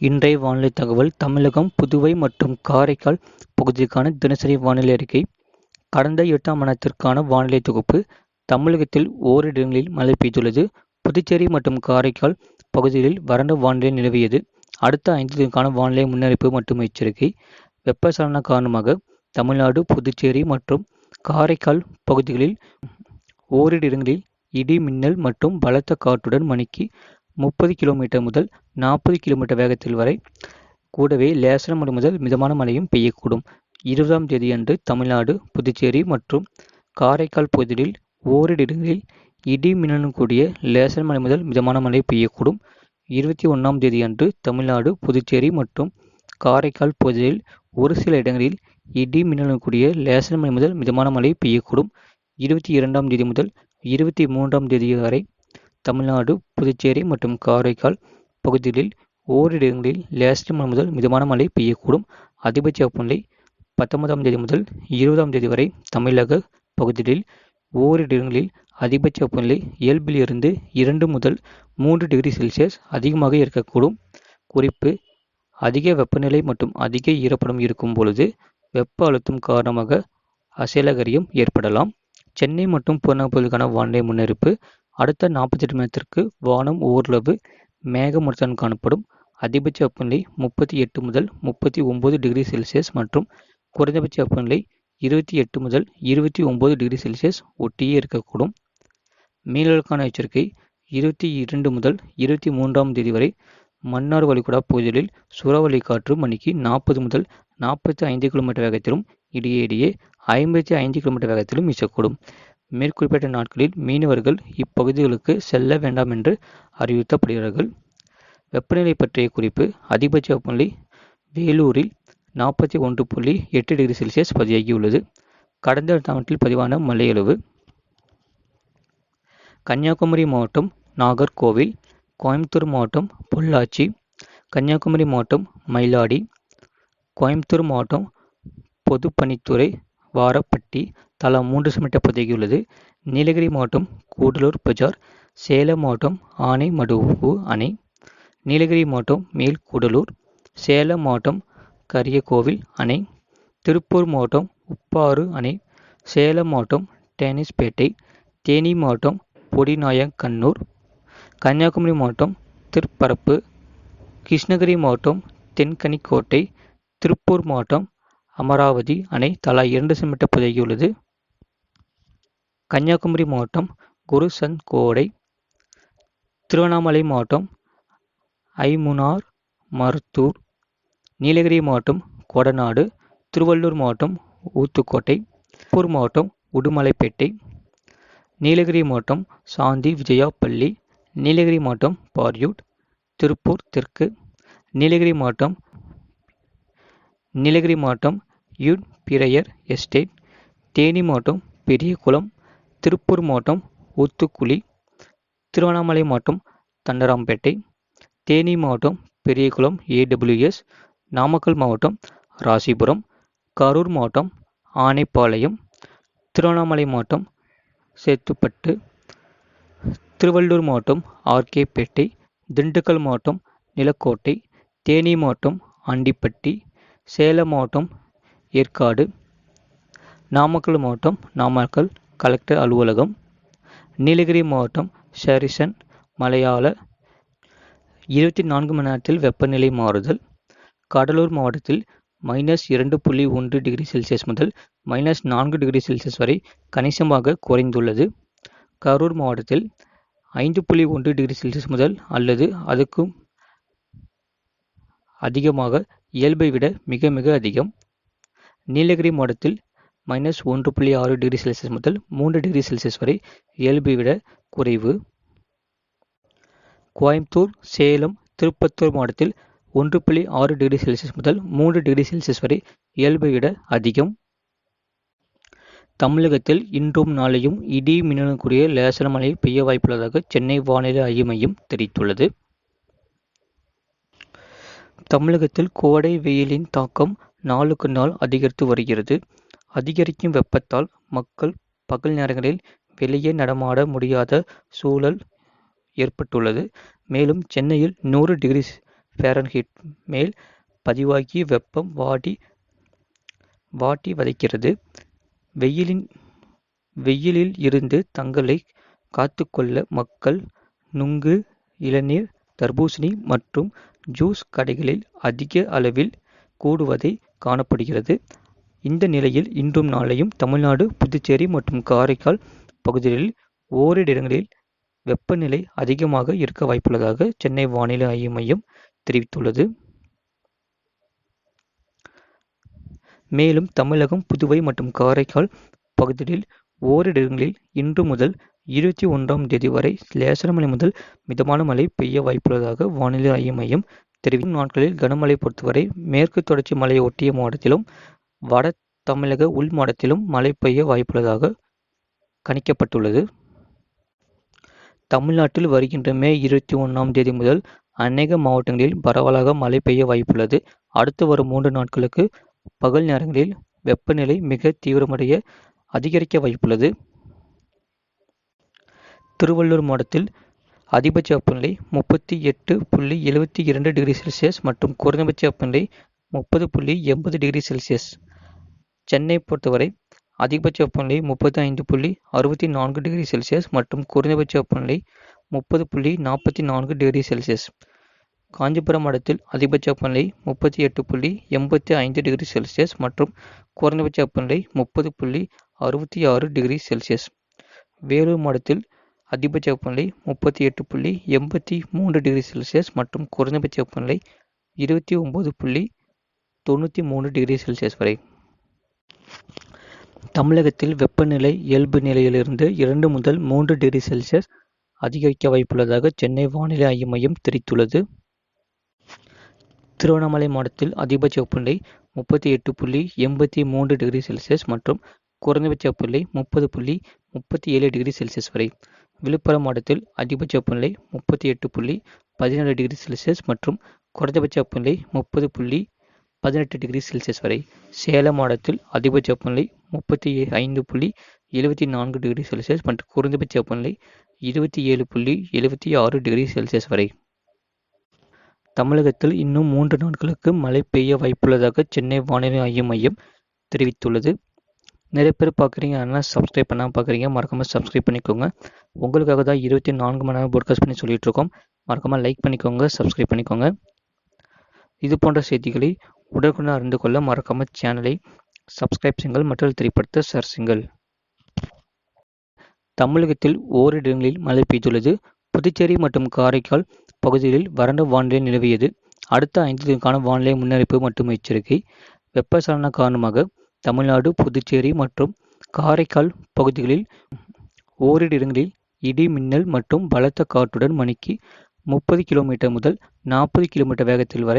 இன்றைய வானிலை தகவல். தமிழகம், புதுவை மற்றும் காரைக்கால் பகுதிக்கான தினசரி வானிலை அறிக்கை. கடந்த 8ஆம் மாதத்திற்கான வானிலை தொகுப்பு. தமிழகத்தில் ஓரிரு இடங்களில் மழை பெய்துள்ளது. புதுச்சேரி மற்றும் காரைக்கால் பகுதிகளில் வறண்ட வானிலை நிலவியது. அடுத்த 5 தினங்களுக்கான வானிலை முன்னறிவிப்பு மற்றும் எச்சரிக்கை. வெப்பச்சலன காரணமாக தமிழ்நாடு, புதுச்சேரி மற்றும் காரைக்கால் பகுதிகளில் ஓரிரு இடங்களில் இடி, மின்னல் மற்றும் பலத்த காற்றுடன் மணிக்கு 30 கிலோமீட்டர் முதல் 40 கிலோமீட்டர் வேகத்தில் வரை கூடவே லேசான மழை முதல் மிதமான மழையும் பெய்யக்கூடும். 20ஆம் தேதியன்று தமிழ்நாடு, புதுச்சேரி மற்றும் காரைக்கால் பகுதிகளில் ஓரிரு இடங்களில் இடி, மின்னலுடன் கூடிய லேசான மழை முதல் மிதமான மழை பெய்யக்கூடும். 21ஆம் தேதியன்று தமிழ்நாடு, புதுச்சேரி மற்றும் காரைக்கால் பகுதிகளில் ஒரு சில இடங்களில் இடி, மின்னலுடன் கூடிய லேசான மழை முதல் மிதமான மழை பெய்யக்கூடும். 22ஆம் தேதி முதல் 23ஆம் தேதி வரை தமிழ்நாடு, புதுச்சேரி மற்றும் காரைக்கால் பகுதிகளில் ஓரிரு இடங்களில் லேசான மழை முதல் மிதமான மழை பெய்யக்கூடும். அதிகபட்ச வெப்பநிலை 19ஆம் தேதி முதல் 20ஆம் தேதி வரை தமிழக பகுதிகளில் ஓரிரு இடங்களில் அதிகபட்ச வெப்பநிலை இயல்பில் இருந்து 2 முதல் 3 டிகிரி செல்சியஸ் அதிகமாக இருக்கக்கூடும். குறிப்பு: அதிக வெப்பநிலை மற்றும் அதிக ஈரப்பதம் இருக்கும் பொழுது வெப்ப அழுத்தம் காரணமாக அசைலகரியம் ஏற்படலாம். சென்னை மற்றும் புறநகர் வானிலை முன்னறிவிப்பு. அடுத்த 48 மணி நேரத்திற்கு வானம் ஓரளவு மேகமூட்டத்துடன் காணப்படும். அதிகபட்ச வெப்பநிலை 38 முதல் 39 டிகிரி செல்சியஸ் மற்றும் குறைந்தபட்ச வெப்பநிலை 28 முதல் 29 டிகிரி செல்சியஸ் ஒட்டியே இருக்கக்கூடும். மீனவர்களுக்கான எச்சரிக்கை. 22 முதல் 23ஆம் தேதி வரை மன்னார் வளைகுடா பகுதிகளில் சூறாவளி காற்று மணிக்கு 40 முதல் 45 கிலோமீட்டர் வேகத்திலும் இடையே 55 கிலோமீட்டர் வேகத்திலும் வீசக்கூடும். மேற்குறிப்பிட்ட நாட்களில் மீனவர்கள் இப்பகுதிகளுக்கு செல்ல வேண்டாம் என்று அறிவுறுத்தப்படுகிறார்கள். வெப்பநிலை பற்றிய குறிப்பு. அதிகபட்ச வெப்பநிலை வேலூரில் 41.8 டிகிரி செல்சியஸ் பதிவாகியுள்ளது. கடந்த நாட்டில் பதிவான மழையளவு: கன்னியாகுமரி மாவட்டம் நாகர்கோவில், கோயம்புத்தூர் மாவட்டம் பொள்ளாச்சி, கன்னியாகுமரி மாவட்டம் மயிலாடி, கோயம்புத்தூர் மாவட்டம் பொதுப்பணித்துறை வாரப்பட்டி தலா 3 சென்டிமீட்டர் பதிவாகியுள்ளது. நீலகிரி மாவட்டம் கூடலூர் பஜார், சேலம் மாவட்டம் ஆனைமடுவு அணை, நீலகிரி மாவட்டம் மேல்கூடலூர், சேலம் மாவட்டம் கரியகோவில் அணை, திருப்பூர் மாவட்டம் உப்பாறு அணை, சேலம் மாவட்டம் டேனிஸ்பேட்டை, தேனி மாவட்டம் பொடிநாயக்கனூர், கன்னியாகுமரி மாவட்டம் திருப்பரப்பு, கிருஷ்ணகிரி மாவட்டம் தென்கனிக்கோட்டை, திருப்பூர் மாவட்டம் அமராவதி அணை தலா 2 சென்டிமீட்டர் பதிவாகியுள்ளது. கன்னியாகுமரி மாவட்டம் குருசன்கோடை, திருவண்ணாமலை மாவட்டம் ஐமுனார் மருத்தூர், நீலகிரி மாவட்டம் கொடநாடு, திருவள்ளூர் மாவட்டம் ஊத்துக்கோட்டை, திருப்பூர் மாவட்டம் உடுமலைப்பேட்டை, நீலகிரி மாவட்டம் சாந்தி விஜயாபள்ளி, நீலகிரி மாவட்டம் பாரியூட், திருப்பூர் தெற்கு, நீலகிரி மாவட்டம் யூட்பிரையர் எஸ்டேட், தேனி மாவட்டம் பெரியகுளம், திருப்பூர் மாவட்டம் ஊத்துக்குளி, திருவண்ணாமலை மாவட்டம் தண்டராம்பேட்டை, தேனி மாவட்டம் பெரியகுளம் AWS, நாமக்கல் மாவட்டம் ராசிபுரம், கரூர் மாவட்டம் ஆனைப்பாளையம், திருவண்ணாமலை மாவட்டம் சேத்துப்பட்டு, திருவள்ளூர் மாவட்டம் ஆர்கேபேட்டை, திண்டுக்கல் மாவட்டம் நிலக்கோட்டை, தேனி மாவட்டம் ஆண்டிப்பட்டி, சேலம் மாவட்டம் ஏற்காடு, நாமக்கல் மாவட்டம் நாமக்கல் கலெக்டர் அலுவலகம், நீலகிரி மாவட்டம் ஷரிசன் மலையாள. 24 மணி நேரத்தில் வெப்பநிலை மாறுதல். கடலூர் மாவட்டத்தில் -2.1 டிகிரி செல்சியஸ் முதல் -4 டிகிரி செல்சியஸ் வரை கணிசமாக குறைந்துள்ளது. கரூர் மாவட்டத்தில் 5.1 டிகிரி செல்சியஸ் முதல் அல்லது அதுக்கும் அதிகமாக இயல்பை விட மிக மிக அதிகம். நீலகிரி மாவட்டத்தில் -1.6 டிகிரி செல்சியஸ் முதல் 3 டிகிரி செல்சியஸ் வரை இயல்பை விட குறைவு. கோயம்புத்தூர், சேலம், திருப்பத்தூர் மாவட்டத்தில் 1.6 டிகிரி செல்சியஸ் முதல் 3 டிகிரி செல்சியஸ் வரை இயல்பை விட அதிகம். தமிழகத்தில் இன்றும் நாளையும் இடி, மின்னலுடன் கூடிய லேசான மழை பெய்ய வாய்ப்புள்ளதாக சென்னை வானிலை ஆய்வு மையம் தெரிவித்துள்ளது. தமிழகத்தில் கோடை வெயிலின் தாக்கம் நாளுக்கு நாள் அதிகரித்து வருகிறது. அதிகரிக்கும் வெப்பத்தால் மக்கள் பகல் நேரங்களில் வெளியே நடமாட முடியாத சூழல் ஏற்பட்டுள்ளது. மேலும் சென்னையில் 100 டிகிரி ஃபாரன்ஹீட் மேல் பதிவாகி வெப்பம் வாட்டி வதைக்கிறது. வெயிலில் இருந்து தங்களை காத்துக்கொள்ள மக்கள் நுங்கு, இளநீர், தர்பூசணி மற்றும் ஜூஸ் கடைகளில் அதிக அளவில் கூடுவதை காணப்படுகிறது. இந்த நிலையில் இன்றும் நாளையும் தமிழ்நாடு, புதுச்சேரி மற்றும் காரைக்கால் பகுதிகளில் ஓரிரு இடங்களில் வெப்பநிலை அதிகமாக இருக்க வாய்ப்புள்ளதாக சென்னை வானிலை ஆய்வு மையம் தெரிவித்துள்ளது. மேலும் தமிழகம், புதுவை மற்றும் காரைக்கால் பகுதிகளில் ஓரிரு இடங்களில் இன்று முதல் 21ஆம் தேதி வரை லேசான மழை முதல் மிதமான மழை பெய்ய வாய்ப்புள்ளதாக வானிலை ஆய்வு மையம் தெரிவிக்கும். நாட்களில் கனமழை பொறுத்தவரை மேற்கு தொடர்ச்சி மலையை ஒட்டிய மாவட்டத்திலும் வட தமிழக உள் மாவட்டத்திலும் மழை பெய்ய வாய்ப்புள்ளதாக கணிக்கப்பட்டுள்ளது. தமிழ்நாட்டில் வருகின்ற மே 21ஆம் தேதி முதல் அநேக மாவட்டங்களில் பரவலாக மழை பெய்ய வாய்ப்புள்ளது. அடுத்து வரும் 3 நாட்களுக்கு பகல் நேரங்களில் வெப்பநிலை மிக தீவிரமடைய அதிகரிக்க வாய்ப்புள்ளது. திருவள்ளூர் மாவட்டத்தில் அதிகபட்ச வெப்பநிலை 38.72 டிகிரி செல்சியஸ் மற்றும் குறைந்தபட்ச வெப்பநிலை 30.80 டிகிரி செல்சியஸ். சென்னை பொறுத்தவரை அதிகபட்ச வெப்பநிலை 35.64 டிகிரி செல்சியஸ் மற்றும் குறைந்தபட்ச வெப்பநிலை 30.44 டிகிரி செல்சியஸ். காஞ்சிபுரம் மாவட்டத்தில் அதிகபட்ச வெப்பநிலை 38.85 டிகிரி செல்சியஸ் மற்றும் குறைந்தபட்ச வெப்பநிலை 30.66 டிகிரி செல்சியஸ். வேலூர் மாவட்டத்தில் அதிகபட்ச வெப்பநிலை 38.83 டிகிரி செல்சியஸ் மற்றும் குறைந்தபட்ச வெப்பநிலை 29.93 டிகிரி செல்சியஸ் வரை. தமிழகத்தில் வெப்பநிலை இயல்பு நிலையிலிருந்து 2 முதல் 3 டிகிரி செல்சியஸ் அதிகரிக்க வாய்ப்புள்ளதாக சென்னை வானிலை ஆய்வு மையம் தெரிவித்துள்ளது. திருவண்ணாமலை மாவட்டத்தில் அதிகபட்ச வெப்பநிலை 38.83 டிகிரி செல்சியஸ் மற்றும் குறைந்தபட்ச வெப்பநிலை 30.37 டிகிரி செல்சியஸ் வரை. விழுப்புரம் மாவட்டத்தில் அதிகபட்ச வெப்பநிலை 38.17 டிகிரி செல்சியஸ் மற்றும் குறைந்தபட்ச வெப்பநிலை 30.18 டிகிரி செல்சியஸ் வரை. சேலம் மாவட்டத்தில் அதிகபட்ச வெப்பநிலை 35.74 டிகிரி செல்சியஸ் மற்றும் குறைந்தபட்ச வெப்பநிலை 27.76 டிகிரி செல்சியஸ் வரை. தமிழகத்தில் இன்னும் 3 நாட்களுக்கு மழை பெய்ய வாய்ப்புள்ளதாக சென்னை வானிலை ஆய்வு மையம் தெரிவித்துள்ளது. நிறைய பேர் பார்க்குறீங்க, ஆனால் சப்ஸ்கிரைப் பண்ணாமல் பார்க்குறீங்க. மறக்காமல் சப்ஸ்கிரைப் பண்ணிக்கோங்க. உங்களுக்காக தான் 24 மணி நேரம் போட்காஸ்ட் பண்ணி சொல்லிட்டு இருக்கோம். மறக்காமல் லைக் பண்ணிக்கோங்க, சப்ஸ்கிரைப் பண்ணிக்கோங்க. இது போன்ற செய்திகளை உடனுக்குடன் அறிந்து கொள்ள மறக்காமல் சேனலை சப்ஸ்கிரைப் செய்யுங்கள் மற்றும் திரைப்படத்தை ஷேர் செய்யுங்கள். தமிழகத்தில் ஓரிரு இடங்களில் மழை பெய்துள்ளது. புதுச்சேரி மற்றும் காரைக்கால் பகுதிகளில் வறண்ட வானிலை நிலவியது. அடுத்த 5 தினங்களுக்கான வானிலை முன்னறிவிப்பு மற்றும் எச்சரிக்கை. வெப்பச்சலன காரணமாக தமிழ்நாடு, புதுச்சேரி மற்றும் காரைக்கால் பகுதிகளில் ஓரிரு இடங்களில் இடி, மின்னல் மற்றும் பலத்த காற்றுடன் மணிக்கு 30 கிலோமீட்டர் முதல் 40 கிலோமீட்டர் வேகத்தில் வரை